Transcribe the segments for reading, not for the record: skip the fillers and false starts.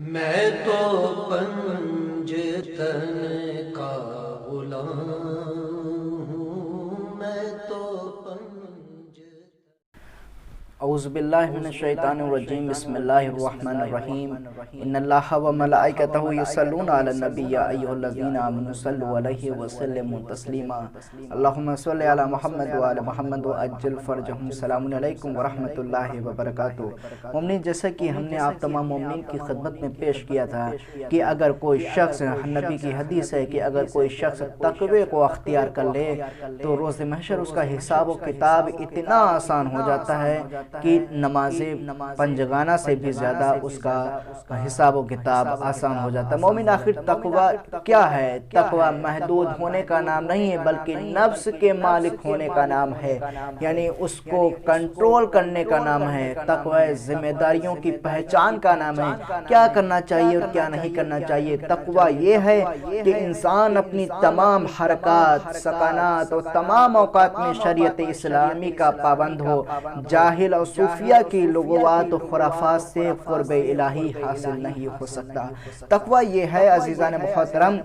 میں تو پنجتن کا غلام ہوں، میں تو اعوذ باللہ من الشیطان الرجیم، بسم اللہ الرحمن الرحیم۔ ان اللہ و ملائکتہ یصلون علی النبی یا ایھا الذین آمنوا صلوا علیہ وسلموا تسلیما۔ اللہم صل علی محمد و علی محمد وعجل فرجہم۔ السلام علیکم ورحمۃ اللہ وبرکاتہ۔ مومنین، جیسا کہ ہم نے آپ تمام مومنین کی خدمت میں پیش کیا تھا کہ اگر کوئی شخص، نبی کی حدیث ہے کہ اگر کوئی شخص تقوی کو اختیار کر لے تو روز محشر اس کا حساب و کتاب اتنا آسان ہو جاتا ہے کہ نماز پنجگانہ سے بھی زیادہ اس کا حساب و کتاب آسان ہو جاتا ہے۔ مومن، آخر تقوی کیا ہے؟ تقوی محدود ہونے کا نام نہیں ہے، بلکہ نفس کے مالک ہونے کا نام ہے، یعنی اس کو کنٹرول کرنے کا نام ہے۔ تقوی ذمہ داریوں کی پہچان کا نام ہے، کیا کرنا چاہیے اور کیا نہیں کرنا چاہیے۔ تقوی یہ ہے کہ انسان اپنی تمام حرکات، سکنات اور تمام اوقات میں شریعت اسلامی کا پابند ہو، جاہل اور صوفیہ کی لغوات و خرافات سے قرب الہی حاصل نہیں ہو سکتا۔ تقوی یہ ہے عزیزان محترم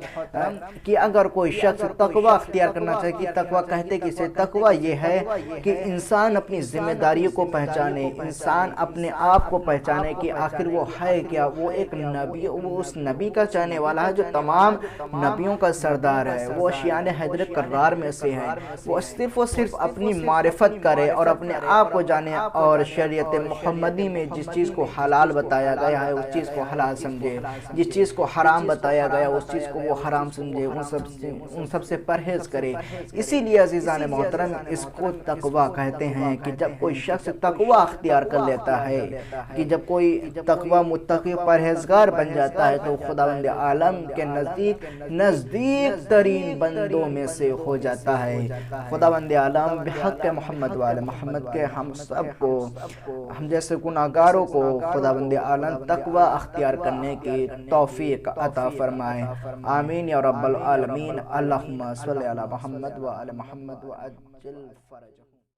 کہ اگر کوئی شخص تقوی اختیار کرنا چاہے، کہ تقوی کہتے کسے؟ تقوی یہ ہے کہ انسان اپنی ذمہ داریوں کو پہچانے، انسان اپنے آپ کو پہچانے کہ آخر وہ ہے کیا۔ وہ ایک نبی، وہ اس نبی کا چاہنے والا ہے جو تمام نبیوں کا سردار ہے، وہ اشیان حیدر کرار میں سے ہے۔ وہ صرف اپنی معرفت کرے اور اپنے آپ کو جانے، اور شریعت محمدی میں جس چیز کو حلال بتایا گیا ہے اس چیز کو حلال سمجھے، جس چیز کو حرام بتایا گیا اس چیز کو وہ حرام سمجھے، ان سب سے پرہیز کرے۔ اسی لیے عزیزان محترم اس کو تقوی کہتے ہیں کہ جب کوئی شخص تقوی اختیار کر لیتا ہے، کہ جب کوئی تقوی متقی پرہیزگار بن جاتا ہے تو خداوند عالم کے نزدیک ترین بندوں میں سے ہو جاتا ہے۔ خداوند عالم بحق محمد و آل محمد کے ہم سب کو، ہم جیسے گناہگاروں کو خداوند عالم تقوی اختیار کرنے کی توفیق عطا فرمائے۔ آمین یا رب العالمین۔ اللہم صل علی محمد و آل محمد وعجل فرجہ۔